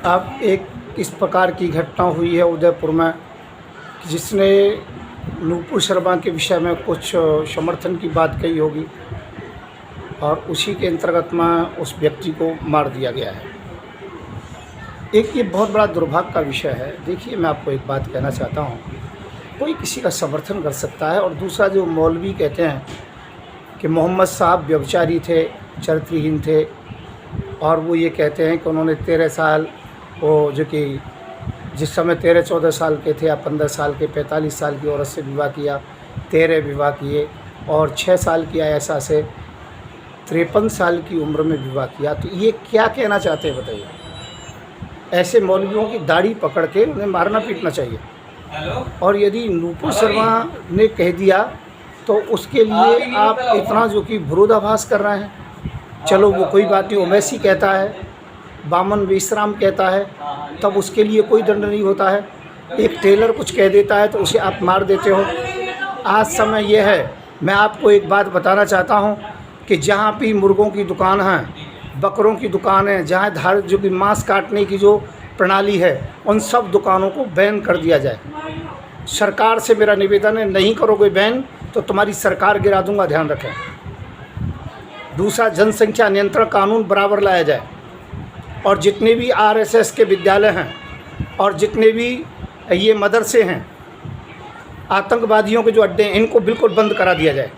अब एक इस प्रकार की घटना हुई है उदयपुर में, जिसने नूपुर शर्मा के विषय में कुछ समर्थन की बात कही होगी और उसी के अंतर्गत में उस व्यक्ति को मार दिया गया है। एक ये बहुत बड़ा दुर्भाग्य का विषय है। देखिए, मैं आपको एक बात कहना चाहता हूँ, कोई किसी का समर्थन कर सकता है, और दूसरा जो मौलवी कहते हैं कि मोहम्मद साहब व्यभिचारी थे, चरित्रहीन थे, और वो ये कहते हैं कि उन्होंने 13 साल वो जो कि जिस समय 13-14 साल के थे या 15 साल के 45 साल की औरत से विवाह किया, 13 विवाह किए, और 6 साल की ऐसा से 53 साल की उम्र में विवाह किया। तो ये क्या कहना चाहते हैं बताइए? ऐसे मौलवियों की दाढ़ी पकड़ के उन्हें मारना पीटना चाहिए। और यदि नूपुर शर्मा ने कह दिया तो उसके लिए आप इतना जो कि विरोधाभास कर रहे हैं। चलो वो कोई बात नहीं, ओवैसी कहता है, बामन विश्राम कहता है, तब उसके लिए कोई दंड नहीं होता है। एक टेलर कुछ कह देता है तो उसे आप मार देते हो। आज समय यह है, मैं आपको एक बात बताना चाहता हूं कि जहां भी मुर्गों की दुकान है, बकरों की दुकान है, जहाँ धार जो कि मांस काटने की जो प्रणाली है, उन सब दुकानों को बैन कर दिया जाए। सरकार से मेरा निवेदन है, नहीं करोगे बैन तो तुम्हारी सरकार गिरा दूंगा, ध्यान रखें। दूसरा, जनसंख्या नियंत्रण कानून बराबर लाया जाए, और जितने भी आरएसएस के विद्यालय हैं और जितने भी ये मदरसे हैं, आतंकवादियों के जो अड्डे हैं, इनको बिल्कुल बंद करा दिया जाए।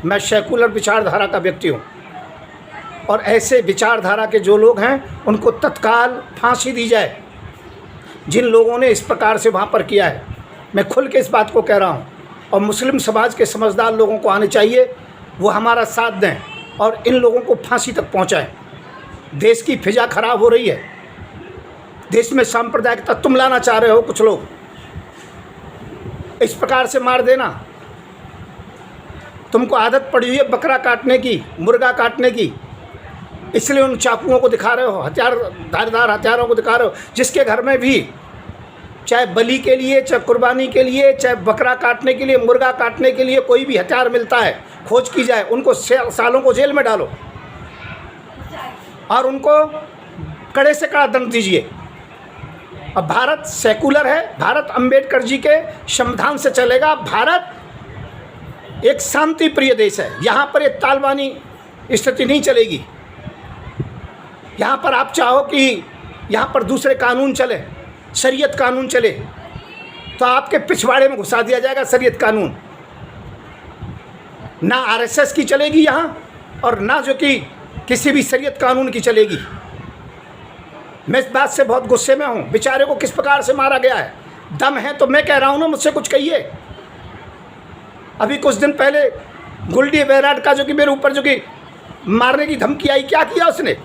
मैं सेकुलर विचारधारा का व्यक्ति हूँ, और ऐसे विचारधारा के जो लोग हैं उनको तत्काल फांसी दी जाए, जिन लोगों ने इस प्रकार से वहाँ पर किया है। मैं खुल के इस बात को कह रहा हूँ, और मुस्लिम समाज के समझदार लोगों को आने चाहिए, वो हमारा साथ दें और इन लोगों को फांसी तक पहुँचाएं। देश की फिजा खराब हो रही है, देश में सांप्रदायिकता तुम लाना चाह रहे हो कुछ लोग, इस प्रकार से मार देना। तुमको आदत पड़ी हुई है बकरा काटने की, मुर्गा काटने की, इसलिए उन चाकुओं को दिखा रहे हो, धारदार हथियारों को दिखा रहे हो। जिसके घर में भी चाहे बलि के लिए, चाहे कुर्बानी के लिए, चाहे बकरा काटने के लिए, मुर्गा काटने के लिए कोई भी हथियार मिलता है, खोज की जाए, उनको सालों को जेल में डालो और उनको कड़े से कड़ा दंड दीजिए। अब भारत सेकुलर है, भारत अंबेडकर जी के संविधान से चलेगा। भारत एक शांति प्रिय देश है, यहाँ पर एक तालिबानी स्थिति नहीं चलेगी। यहाँ पर आप चाहो कि यहाँ पर दूसरे कानून चले, शरीयत कानून चले, तो आपके पिछवाड़े में घुसा दिया जाएगा शरीयत कानून। ना आरएसएस की चलेगी यहाँ, और ना जो कि किसी भी शरीयत कानून की चलेगी। मैं इस बात से बहुत गुस्से में हूँ। बेचारे को किस प्रकार से मारा गया है। दम है तो मैं कह रहा हूँ ना, मुझसे कुछ कहिए। अभी कुछ दिन पहले गुलडी बैराड का जो कि मेरे ऊपर जो कि मारने की धमकी आई, क्या किया उसने?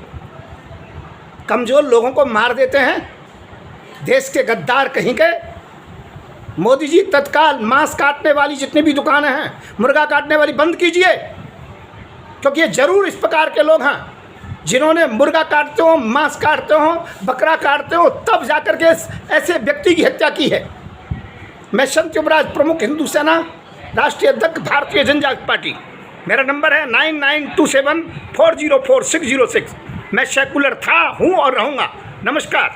कमज़ोर लोगों को मार देते हैं, देश के गद्दार कहीं के। मोदी जी तत्काल मांस काटने वाली जितनी भी दुकानें हैं, मुर्गा काटने वाली बंद कीजिए, क्योंकि ये जरूर इस प्रकार के लोग हैं जिन्होंने मुर्गा काटते हो, मांस काटते हो, बकरा काटते हो, तब जाकर के ऐसे व्यक्ति की हत्या की है। मैं संत युवराज, प्रमुख हिंदू सेना, राष्ट्रीय अध्यक्ष, भारतीय जनजाति पार्टी। मेरा नंबर है 9927404606। मैं सेकुलर था, हूँ और रहूँगा। नमस्कार।